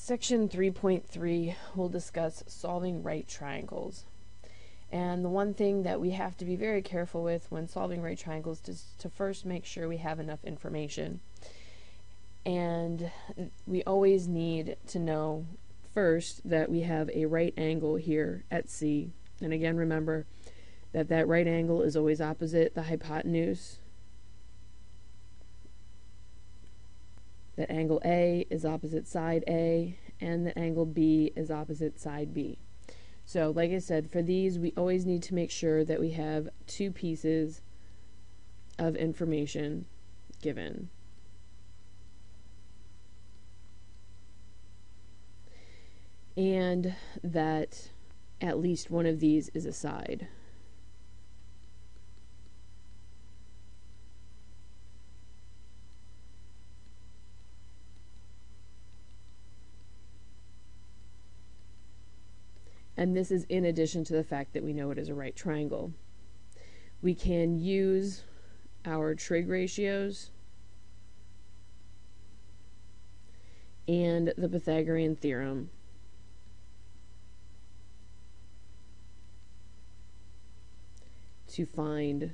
Section 3.3 will discuss solving right triangles. And the one thing that we have to be very careful with when solving right triangles is to first make sure we have enough information. And we always need to know first that we have a right angle here at C. And again, remember that that right angle is always opposite the hypotenuse. That angle A is opposite side A, and that angle B is opposite side B. So, like I said, for these, we always need to make sure that we have two pieces of information given. And that at least one of these is a side. And this is in addition to the fact that we know it is a right triangle. We can use our trig ratios and the Pythagorean theorem to find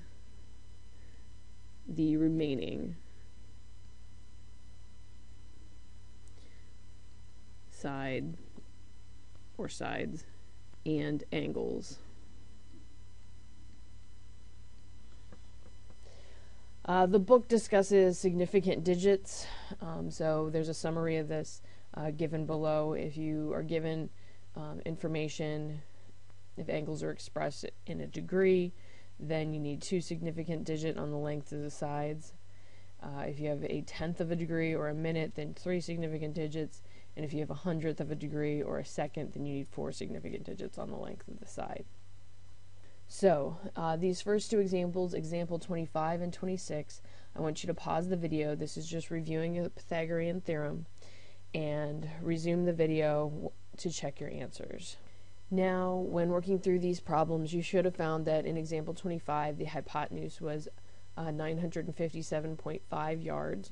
the remaining side or sides and angles. The book discusses significant digits, so there's a summary of this given below. If you are given information, if angles are expressed in a degree, then you need 2 significant digits on the length of the sides. If you have a tenth of a degree or a minute, then 3 significant digits. And if you have a hundredth of a degree or a second, then you need 4 significant digits on the length of the side. So, these first 2 examples, example 25 and 26, I want you to pause the video. This is just reviewing the Pythagorean theorem, and resume the video to check your answers. Now, when working through these problems, you should have found that in example 25, the hypotenuse was 957.5 yards.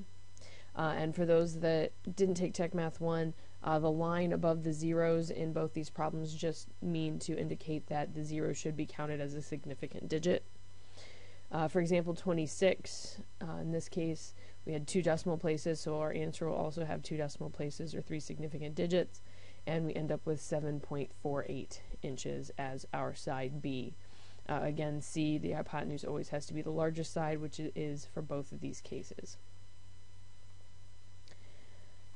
And for those that didn't take Tech Math 1, the line above the zeros in both these problems just mean to indicate that the zero should be counted as a significant digit. For example 26, in this case, we had 2 decimal places, so our answer will also have 2 decimal places or 3 significant digits, and we end up with 7.48 inches as our side B. Again, C, the hypotenuse always has to be the largest side, which it is for both of these cases.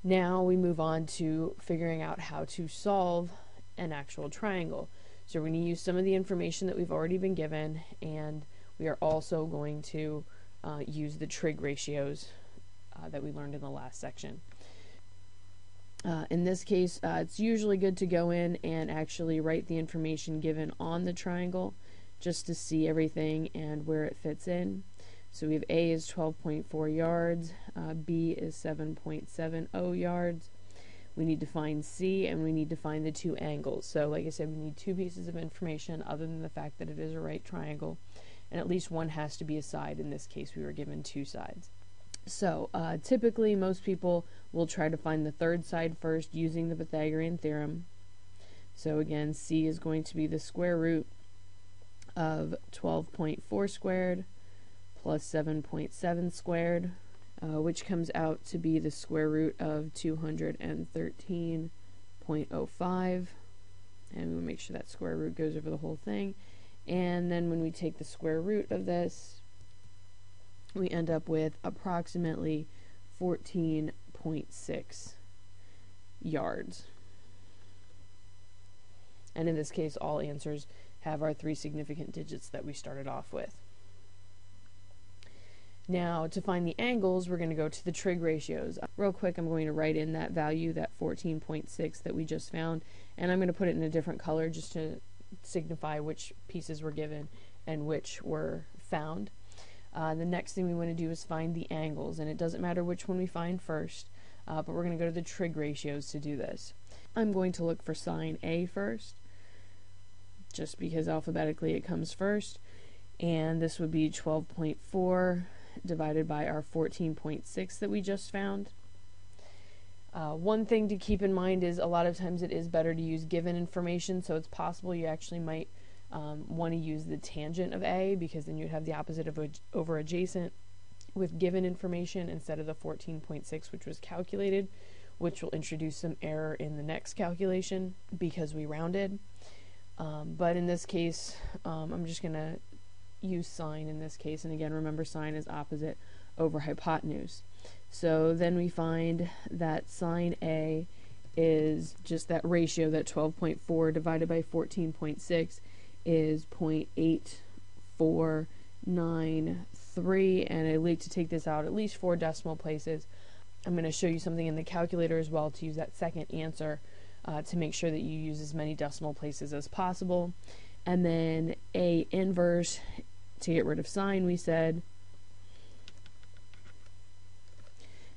Now we move on to figuring out how to solve an actual triangle. So we're going to use some of the information that we've already been given, and we are also going to use the trig ratios that we learned in the last section. In this case, it's usually good to go in and actually write the information given on the triangle just to see everything and where it fits in. So we have A is 12.4 yards, B is 7.70 yards. We need to find C, and we need to find the 2 angles. So like I said, we need 2 pieces of information other than the fact that it is a right triangle, and at least one has to be a side. In this case, we were given 2 sides. So typically most people will try to find the third side first using the Pythagorean theorem. So again, C is going to be the square root of 12.4 squared plus 7.7 squared, which comes out to be the square root of 213.05, and we'll make sure that square root goes over the whole thing. And then when we take the square root of this, we end up with approximately 14.6 yards. And in this case, all answers have our 3 significant digits that we started off with. Now, to find the angles, we're going to go to the trig ratios. Real quick, I'm going to write in that value, that 14.6 that we just found, and I'm going to put it in a different color just to signify which pieces were given and which were found. The next thing we want to do is find the angles, and it doesn't matter which one we find first, but we're going to go to the trig ratios to do this. I'm going to look for sine A first, just because alphabetically it comes first, and this would be 12.4 divided by our 14.6 that we just found. One thing to keep in mind is a lot of times it is better to use given information, so it's possible you actually might want to use the tangent of A, because then you'd have the opposite of over adjacent with given information instead of the 14.6, which was calculated, which will introduce some error in the next calculation because we rounded. But in this case, I'm just going to use sine in this case, and again, remember sine is opposite over hypotenuse. So then we find that sine A is just that ratio, that 12.4 divided by 14.6 is 0.8493, and I like to take this out at least 4 decimal places. I'm going to show you something in the calculator as well to use that second answer to make sure that you use as many decimal places as possible. And then A inverse, to get rid of sine, we said.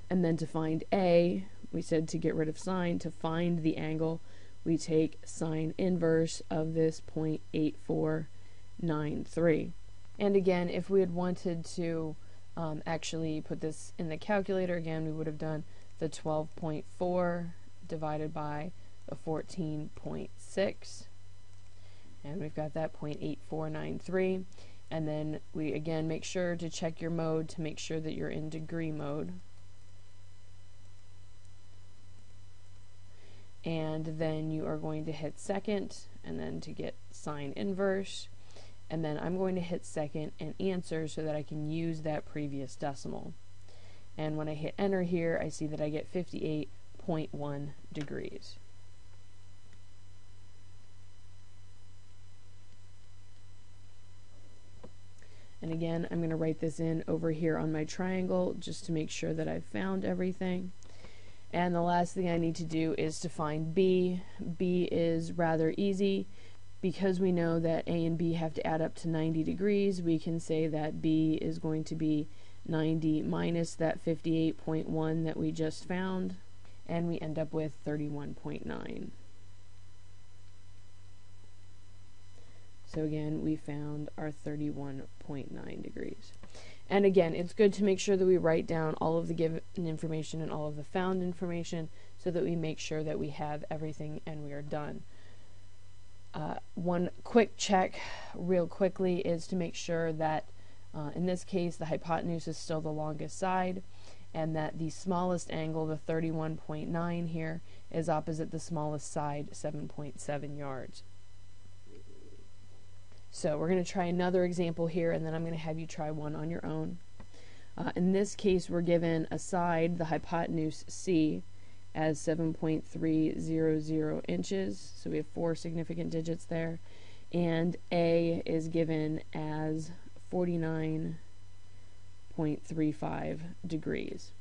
And then to find A, we said to get rid of sine, to find the angle, we take sine inverse of this 0.8493. And again, if we had wanted to actually put this in the calculator, again, we would have done the 12.4 divided by the 14.6, and we've got that 0.8493. And then we again make sure to check your mode to make sure that you're in degree mode. And then you are going to hit second, and then to get sine inverse, and then I'm going to hit second and answer so that I can use that previous decimal. And when I hit enter here, I see that I get 58.1 degrees. And again, I'm going to write this in over here on my triangle just to make sure that I've found everything. And the last thing I need to do is to find B. B is rather easy. Because we know that A and B have to add up to 90 degrees, we can say that B is going to be 90 minus that 58.1 that we just found, and we end up with 31.9. So again, we found our 31.9 degrees. And again, it's good to make sure that we write down all of the given information and all of the found information so that we make sure that we have everything and we are done. One quick check real quickly is to make sure that in this case the hypotenuse is still the longest side, and that the smallest angle, the 31.9 here, is opposite the smallest side, 7.7 yards. So we're going to try another example here, and then I'm going to have you try one on your own. In this case, we're given a side, the hypotenuse C, as 7.300 inches, so we have 4 significant digits there, and A is given as 49.35 degrees.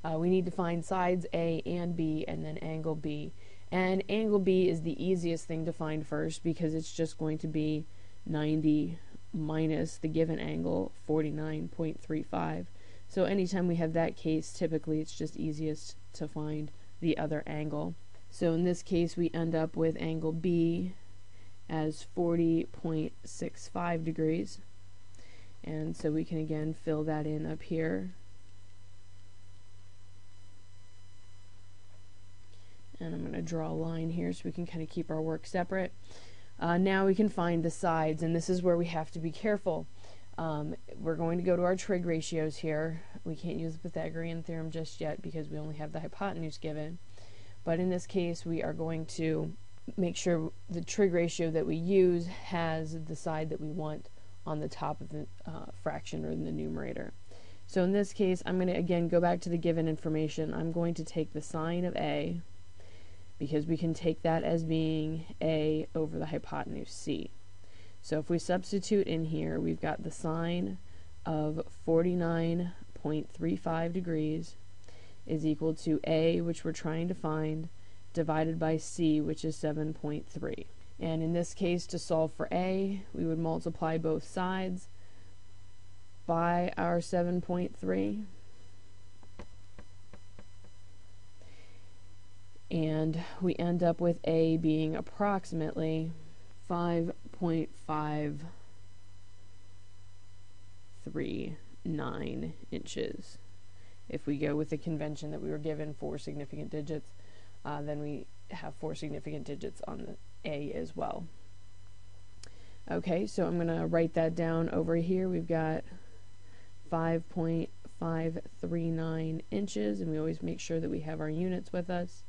We need to find sides A and B and then angle B. And angle B is the easiest thing to find first because it's just going to be 90 minus the given angle, 49.35. So anytime we have that case, typically it's just easiest to find the other angle. So in this case, we end up with angle B as 40.65 degrees. And so we can again fill that in up here. And I'm going to draw a line here so we can kind of keep our work separate. Now we can find the sides, and this is where we have to be careful. We're going to go to our trig ratios here. We can't use the Pythagorean theorem just yet because we only have the hypotenuse given. But in this case, we are going to make sure the trig ratio that we use has the side that we want on the top of the fraction or in the numerator. So in this case, I'm going to again go back to the given information. I'm going to take the sine of A, because we can take that as being A over the hypotenuse C. So if we substitute in here, we've got the sine of 49.35 degrees is equal to A, which we're trying to find, divided by C, which is 7.3. And in this case, to solve for A, we would multiply both sides by our 7.3. And we end up with A being approximately 5.539 inches. If we go with the convention that we were given, 4 significant digits, then we have 4 significant digits on the A as well. Okay, so I'm going to write that down over here. We've got 5.539 inches, and we always make sure that we have our units with us.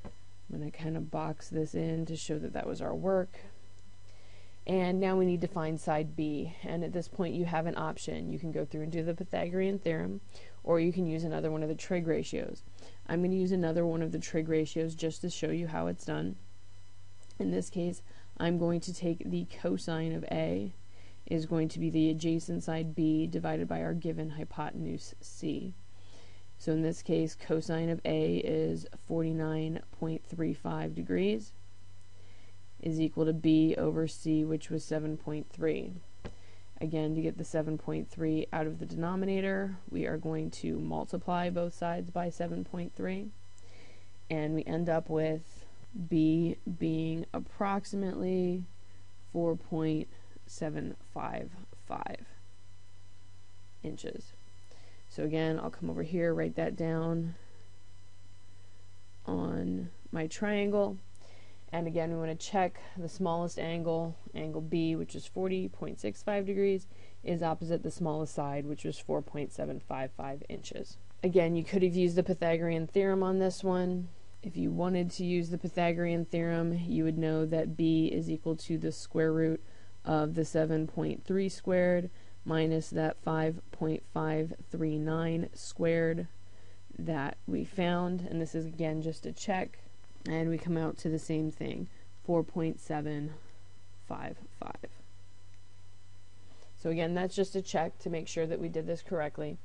I'm going to kind of box this in to show that that was our work. And now we need to find side B, and at this point you have an option. You can go through and do the Pythagorean theorem, or you can use another one of the trig ratios. I'm going to use another one of the trig ratios just to show you how it's done. In this case, I'm going to take the cosine of A is going to be the adjacent side B divided by our given hypotenuse C. So in this case, cosine of A is 49.35 degrees is equal to B over C, which was 7.3. Again, to get the 7.3 out of the denominator, we are going to multiply both sides by 7.3, and we end up with B being approximately 4.755 inches. So again, I'll come over here, write that down on my triangle. And again, we want to check the smallest angle, angle B, which is 40.65 degrees, is opposite the smallest side, which was 4.755 inches. Again, you could have used the Pythagorean theorem on this one. If you wanted to use the Pythagorean theorem, you would know that B is equal to the square root of the 7.3 squared minus that 5.539 squared that we found. And this is again just a check. And we come out to the same thing, 4.755. So again, that's just a check to make sure that we did this correctly.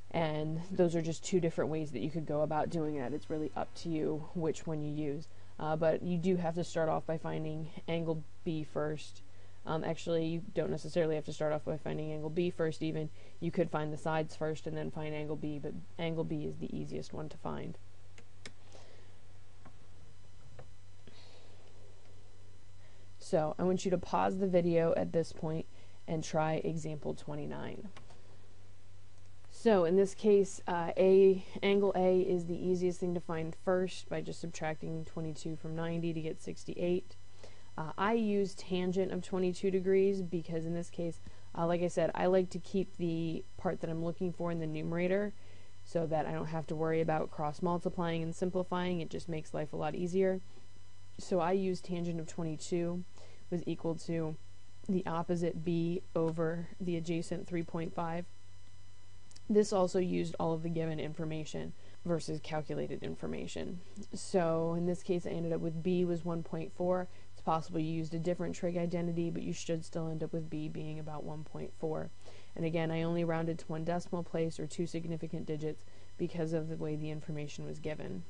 And those are just 2 different ways that you could go about doing that. It's really up to you which one you use. But you do have to start off by finding angle B first. Actually, you don't necessarily have to start off by finding angle B first even. You could find the sides first and then find angle B, but angle B is the easiest one to find. So I want you to pause the video at this point and try example 29. So in this case, angle A is the easiest thing to find first by just subtracting 22 from 90 to get 68. I use tangent of 22 degrees because in this case, like I said, I like to keep the part that I'm looking for in the numerator so that I don't have to worry about cross multiplying and simplifying. It just makes life a lot easier. So I use tangent of 22 was equal to the opposite B over the adjacent 3.5. This also used all of the given information versus calculated information. So in this case I ended up with B was 1.4. It's possible you used a different trig identity, but you should still end up with B being about 1.4. And again, I only rounded to 1 decimal place or 2 significant digits because of the way the information was given.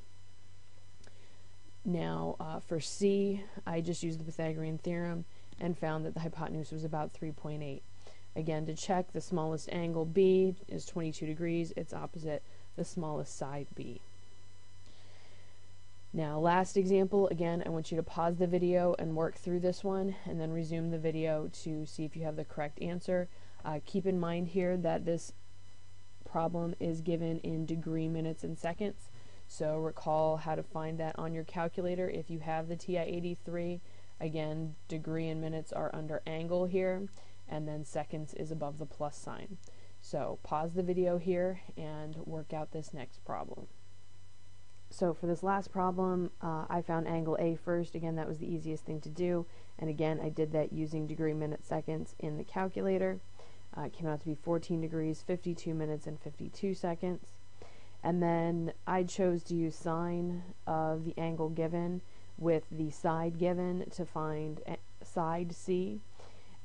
Now for C, I just used the Pythagorean theorem and found that the hypotenuse was about 3.8. Again, to check, the smallest angle B is 22 degrees. It's opposite the smallest side B. Now, last example, again, I want you to pause the video and work through this one and then resume the video to see if you have the correct answer. Keep in mind here that this problem is given in degree, minutes, and seconds. So recall how to find that on your calculator if you have the TI-83. Again, degree and minutes are under angle here, and then seconds is above the plus sign. So pause the video here and work out this next problem. So for this last problem, I found angle A first. Again, that was the easiest thing to do. And again, I did that using degree, minutes, seconds in the calculator. It came out to be 14 degrees, 52 minutes, and 52 seconds. And then I chose to use sine of the angle given with the side given to find side C.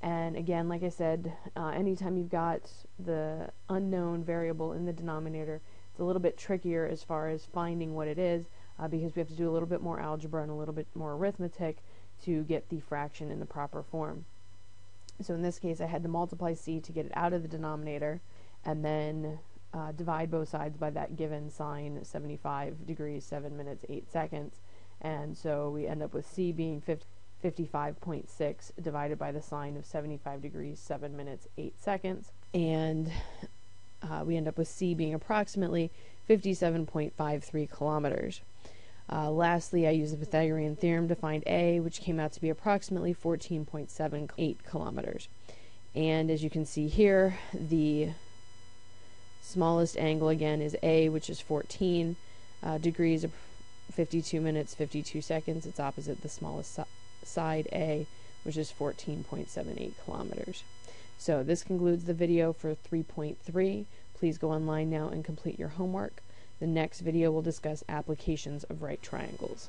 And again, like I said, anytime you've got the unknown variable in the denominator, it's a little bit trickier as far as finding what it is because we have to do a little bit more algebra and a little bit more arithmetic to get the fraction in the proper form. So in this case, I had to multiply C to get it out of the denominator and then divide both sides by that given sine, 75 degrees, 7 minutes, 8 seconds. And so we end up with C being 55.6 divided by the sine of 75 degrees, 7 minutes, 8 seconds. And we end up with C being approximately 57.53 kilometers. Lastly, I used the Pythagorean theorem to find A, which came out to be approximately 14.78 kilometers. And as you can see here, the smallest angle again is A, which is 14 degrees, 52 minutes, 52 seconds. It's opposite the smallest side, A, which is 14.78 kilometers. So this concludes the video for 3.3. Please go online now and complete your homework. The next video will discuss applications of right triangles.